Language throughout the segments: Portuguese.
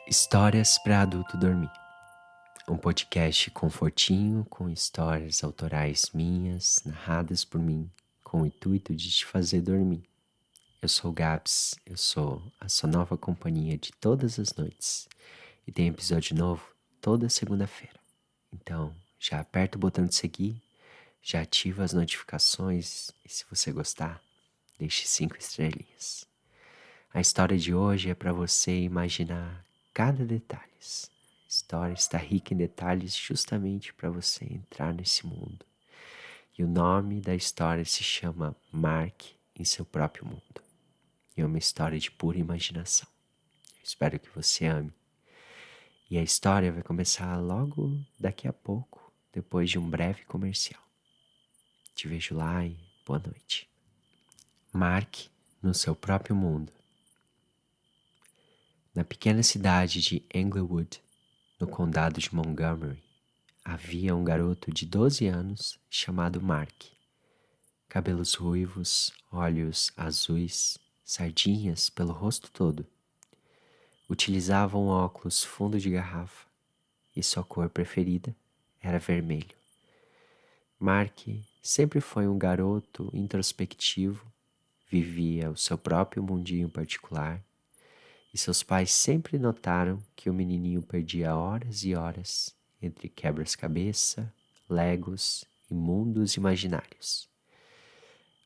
Histórias para adulto dormir. Um podcast confortinho com histórias autorais minhas, narradas por mim, com o intuito de te fazer dormir. Eu sou o Gabs, eu sou a sua nova companhia de todas as noites e tem episódio novo toda segunda-feira. Então, já aperta o botão de seguir, já ativa as notificações e se você gostar, deixe 5 estrelinhas. A história de hoje é para você imaginar cada detalhe. A história está rica em detalhes justamente para você entrar nesse mundo. E o nome da história se chama Mark em seu próprio mundo. E é uma história de pura imaginação. Eu espero que você ame. E a história vai começar logo daqui a pouco, depois de um breve comercial. Te vejo lá e boa noite. Mark no seu próprio mundo. Na pequena cidade de Englewood, no condado de Montgomery, havia um garoto de 12 anos chamado Mark. Cabelos ruivos, olhos azuis, sardinhas pelo rosto todo. Utilizava um óculos fundo de garrafa e sua cor preferida era vermelho. Mark sempre foi um garoto introspectivo, vivia o seu próprio mundinho particular e seus pais sempre notaram que o menininho perdia horas e horas entre quebras-cabeça, legos e mundos imaginários.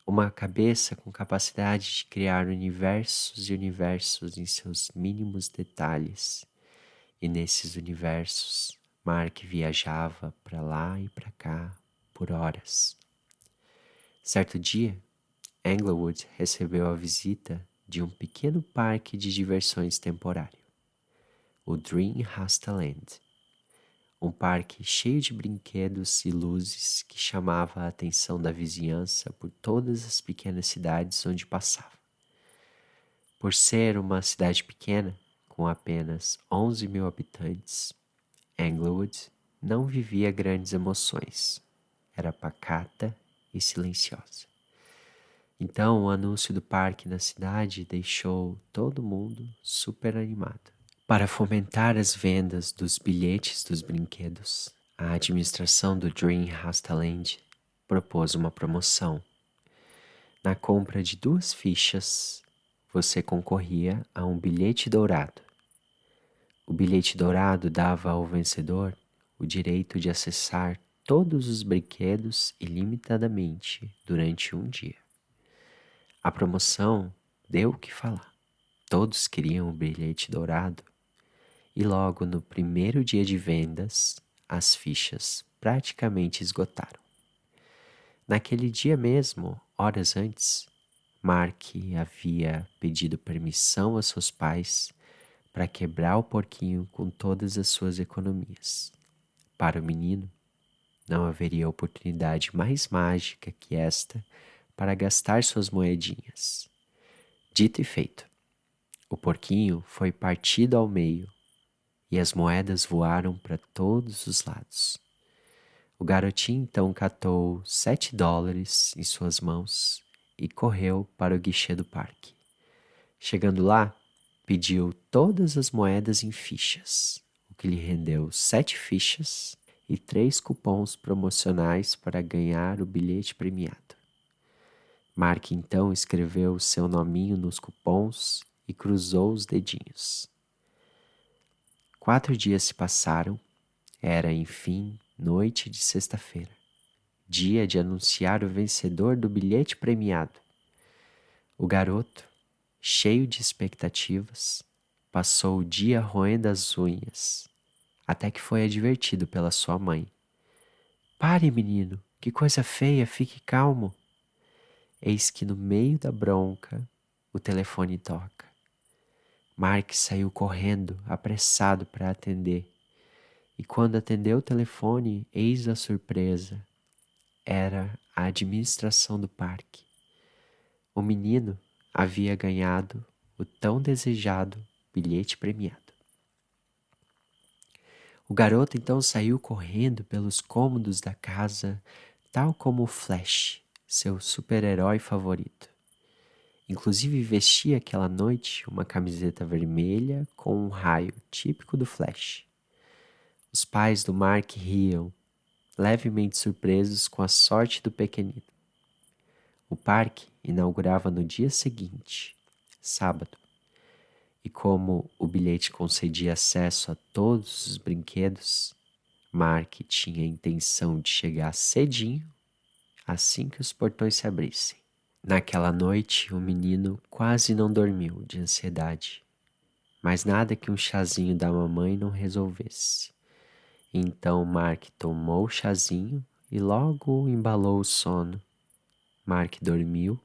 Uma cabeça com capacidade de criar universos e universos em seus mínimos detalhes. E nesses universos, Mark viajava para lá e para cá por horas. Certo dia, Englewood recebeu a visita de um pequeno parque de diversões temporário, o Dream Rastaland, um parque cheio de brinquedos e luzes que chamava a atenção da vizinhança por todas as pequenas cidades onde passava. Por ser uma cidade pequena, com apenas 11 mil habitantes, Englewood não vivia grandes emoções. Era pacata e silenciosa. Então, o anúncio do parque na cidade deixou todo mundo super animado. Para fomentar as vendas dos bilhetes dos brinquedos, a administração do Dream Rastaland propôs uma promoção. Na compra de 2 fichas, você concorria a um bilhete dourado. O bilhete dourado dava ao vencedor o direito de acessar todos os brinquedos ilimitadamente durante um dia. A promoção deu o que falar. Todos queriam o bilhete dourado e logo no primeiro dia de vendas, as fichas praticamente esgotaram. Naquele dia mesmo, horas antes, Mark havia pedido permissão a seus pais para quebrar o porquinho com todas as suas economias. Para o menino, não haveria oportunidade mais mágica que esta para gastar suas moedinhas. Dito e feito, o porquinho foi partido ao meio e as moedas voaram para todos os lados. O garotinho então catou $7 em suas mãos e correu para o guichê do parque. Chegando lá, pediu todas as moedas em fichas, o que lhe rendeu 7 fichas e 3 cupons promocionais para ganhar o bilhete premiado. Mark então escreveu seu nominho nos cupons e cruzou os dedinhos. 4 dias se passaram, era, enfim, noite de sexta-feira, dia de anunciar o vencedor do bilhete premiado. O garoto, cheio de expectativas, passou o dia roendo as unhas, até que foi advertido pela sua mãe. Pare, menino, que coisa feia, fique calmo. Eis que no meio da bronca, o telefone toca. Mark saiu correndo, apressado para atender. E quando atendeu o telefone, eis a surpresa. Era a administração do parque. O menino havia ganhado o tão desejado bilhete premiado. O garoto então saiu correndo pelos cômodos da casa, tal como o Flash, seu super-herói favorito. Inclusive vestia aquela noite uma camiseta vermelha com um raio típico do Flash. Os pais do Mark riam, levemente surpresos com a sorte do pequenino. O parque inaugurava no dia seguinte, sábado, e como o bilhete concedia acesso a todos os brinquedos, Mark tinha a intenção de chegar cedinho assim que os portões se abrissem. Naquela noite, o menino quase não dormiu de ansiedade, mas nada que um chazinho da mamãe não resolvesse. Então Mark tomou o chazinho e logo embalou o sono. Mark dormiu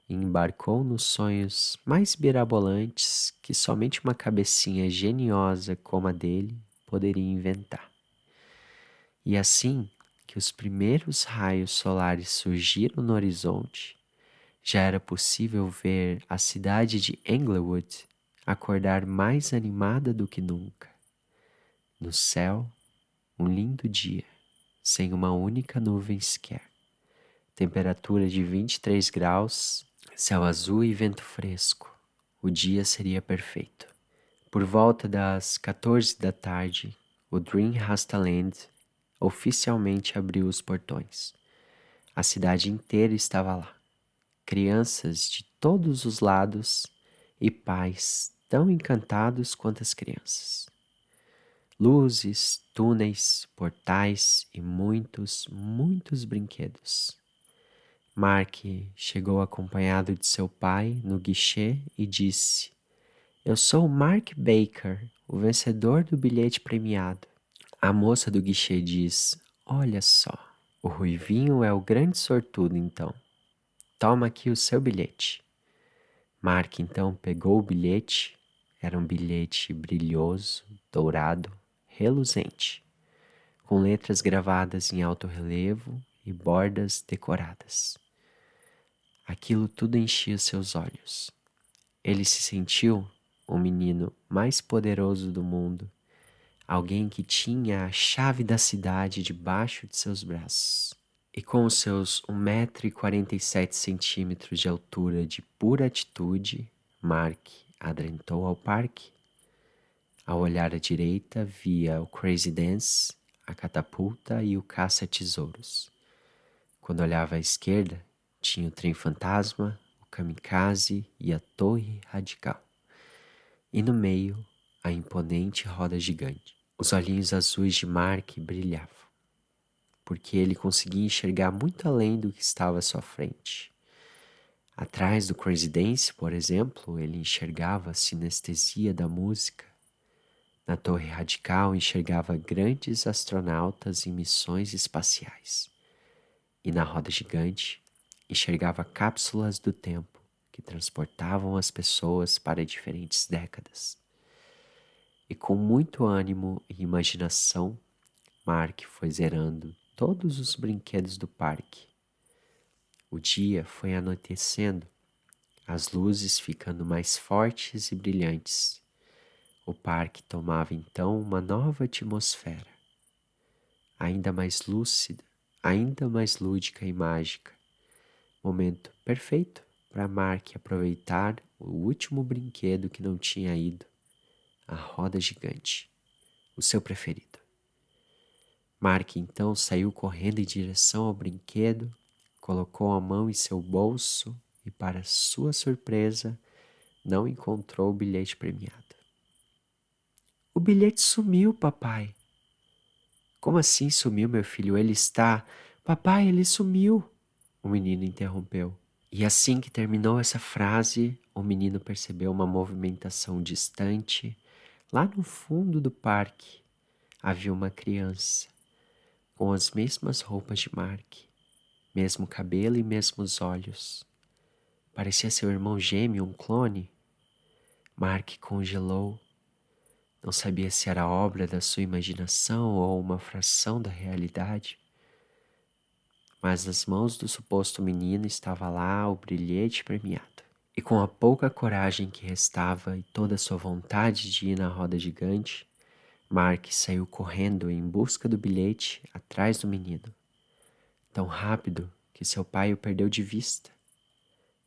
e embarcou nos sonhos mais mirabolantes que somente uma cabecinha geniosa como a dele poderia inventar. E assim que os primeiros raios solares surgiram no horizonte, já era possível ver a cidade de Englewood acordar mais animada do que nunca. No céu, um lindo dia, sem uma única nuvem sequer. Temperatura de 23 graus, céu azul e vento fresco. O dia seria perfeito. Por volta das 14 da tarde, o Dream Rastaland oficialmente abriu os portões. A cidade inteira estava lá. Crianças de todos os lados e pais tão encantados quanto as crianças. Luzes, túneis, portais e muitos, muitos brinquedos. Mark chegou acompanhado de seu pai no guichê e disse: "Eu sou Mark Baker, o vencedor do bilhete premiado." A moça do guichê diz: "Olha só, o Ruivinho é o grande sortudo então. Toma aqui o seu bilhete." Mark então pegou o bilhete. Era um bilhete brilhoso, dourado, reluzente, com letras gravadas em alto relevo e bordas decoradas. Aquilo tudo enchia seus olhos. Ele se sentiu o menino mais poderoso do mundo, alguém que tinha a chave da cidade debaixo de seus braços. E com os seus 1,47 m de altura de pura atitude, Mark adrentou ao parque. Ao olhar à direita, via o Crazy Dance, a catapulta e o caça-tesouros. Quando olhava à esquerda, tinha o trem fantasma, o kamikaze e a torre radical. E no meio, a imponente roda gigante. Os olhinhos azuis de Mark brilhavam, porque ele conseguia enxergar muito além do que estava à sua frente. Atrás do Crazy Dance, por exemplo, ele enxergava a sinestesia da música. Na Torre Radical enxergava grandes astronautas em missões espaciais. E na roda gigante enxergava cápsulas do tempo que transportavam as pessoas para diferentes décadas. E com muito ânimo e imaginação, Mark foi zerando todos os brinquedos do parque. O dia foi anoitecendo, as luzes ficando mais fortes e brilhantes. O parque tomava então uma nova atmosfera, ainda mais lúcida, ainda mais lúdica e mágica. Momento perfeito para Mark aproveitar o último brinquedo que não tinha ido, a roda gigante, o seu preferido. Mark então saiu correndo em direção ao brinquedo, colocou a mão em seu bolso e, para sua surpresa, não encontrou o bilhete premiado. "O bilhete sumiu, papai." "Como assim sumiu, meu filho? Ele está..." "Papai, ele sumiu!" O menino interrompeu. E assim que terminou essa frase, o menino percebeu uma movimentação distante. Lá no fundo do parque havia uma criança, com as mesmas roupas de Mark, mesmo cabelo e mesmos olhos. Parecia seu irmão gêmeo, um clone. Mark congelou. Não sabia se era obra da sua imaginação ou uma fração da realidade. Mas nas mãos do suposto menino estava lá o bilhete premiado. E com a pouca coragem que restava e toda a sua vontade de ir na roda gigante, Mark saiu correndo em busca do bilhete atrás do menino. Tão rápido que seu pai o perdeu de vista.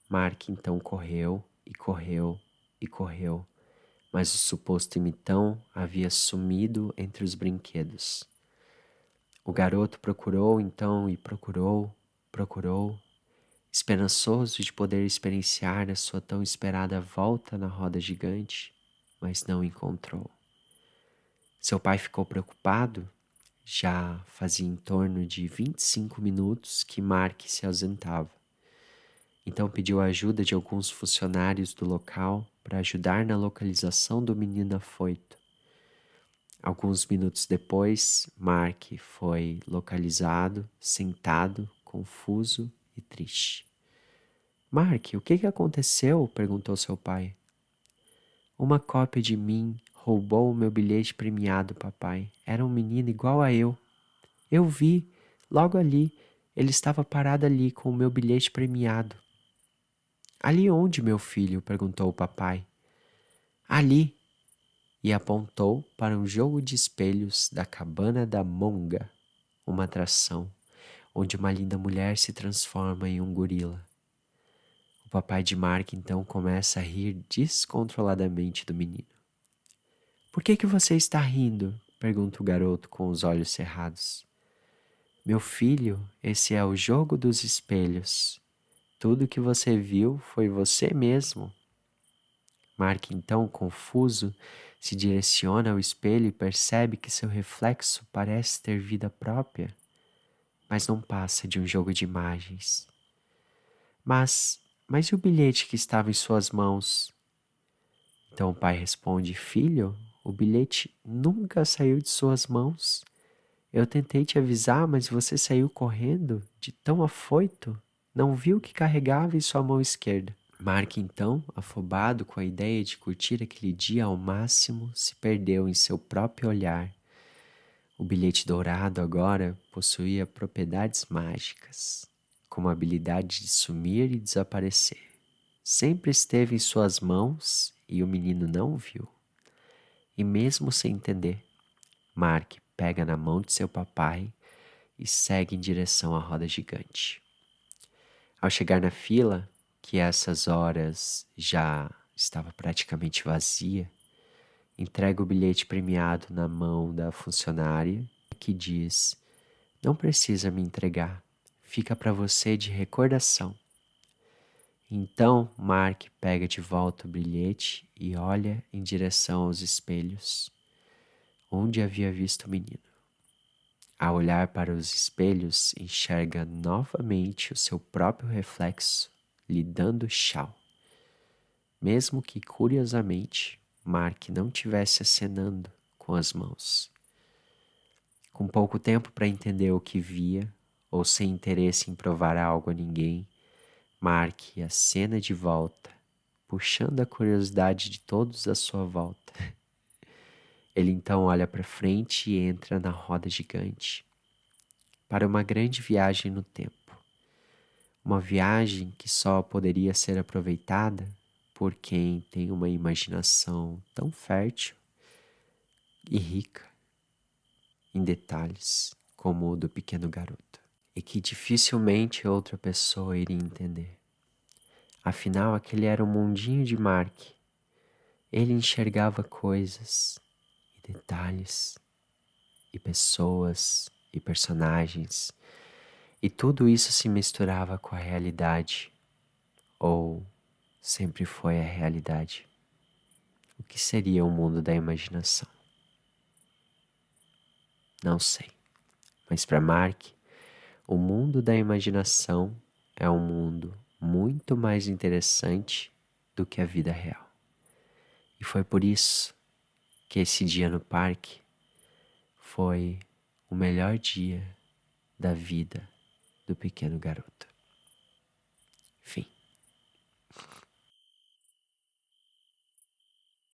Mark então correu e correu e correu, mas o suposto imitão havia sumido entre os brinquedos. O garoto procurou então e procurou, esperançoso de poder experienciar a sua tão esperada volta na roda gigante, mas não encontrou. Seu pai ficou preocupado. Já fazia em torno de 25 minutos que Mark se ausentava. Então pediu a ajuda de alguns funcionários do local para ajudar na localização do menino afoito. Alguns minutos depois, Mark foi localizado, sentado, confuso e triste. Mark, o que aconteceu? Perguntou seu pai. Uma cópia de mim roubou o meu bilhete premiado, papai. Era um menino igual a eu. Eu vi, logo ali, ele estava parado ali com o meu bilhete premiado. Ali onde, meu filho? Perguntou o papai. Ali. E apontou para um jogo de espelhos da cabana da Monga, uma atração onde uma linda mulher se transforma em um gorila. O papai de Mark então começa a rir descontroladamente do menino. Por que você está rindo? Pergunta o garoto com os olhos cerrados. Meu filho, esse é o jogo dos espelhos. Tudo que você viu foi você mesmo. Mark, então, confuso, se direciona ao espelho e percebe que seu reflexo parece ter vida própria, mas não passa de um jogo de imagens. Mas e o bilhete que estava em suas mãos? Então o pai responde, filho, o bilhete nunca saiu de suas mãos. Eu tentei te avisar, mas você saiu correndo, de tão afoito, não viu o que carregava em sua mão esquerda. Mark, então, afobado com a ideia de curtir aquele dia ao máximo, se perdeu em seu próprio olhar. O bilhete dourado agora possuía propriedades mágicas, como a habilidade de sumir e desaparecer. Sempre esteve em suas mãos e o menino não o viu. E mesmo sem entender, Mark pega na mão de seu papai e segue em direção à roda gigante. Ao chegar na fila, que a essas horas já estava praticamente vazia, entrega o bilhete premiado na mão da funcionária que diz: não precisa me entregar, fica para você de recordação. Então Mark pega de volta o bilhete e olha em direção aos espelhos, onde havia visto o menino. Ao olhar para os espelhos, enxerga novamente o seu próprio reflexo lhe dando tchau. Mesmo que, curiosamente, Mark não tivesse acenando com as mãos. Com pouco tempo para entender o que via, ou sem interesse em provar algo a ninguém, Mark acena de volta, puxando a curiosidade de todos à sua volta. Ele então olha para frente e entra na roda gigante para uma grande viagem no tempo. Uma viagem que só poderia ser aproveitada por quem tem uma imaginação tão fértil e rica em detalhes como o do pequeno garoto, e que dificilmente outra pessoa iria entender. Afinal, aquele era um mundinho de Mark. Ele enxergava coisas e detalhes e pessoas e personagens, e tudo isso se misturava com a realidade, ou sempre foi a realidade. O que seria o mundo da imaginação? Não sei. Mas para Mark, o mundo da imaginação é um mundo muito mais interessante do que a vida real. E foi por isso que esse dia no parque foi o melhor dia da vida do pequeno garoto. Fim.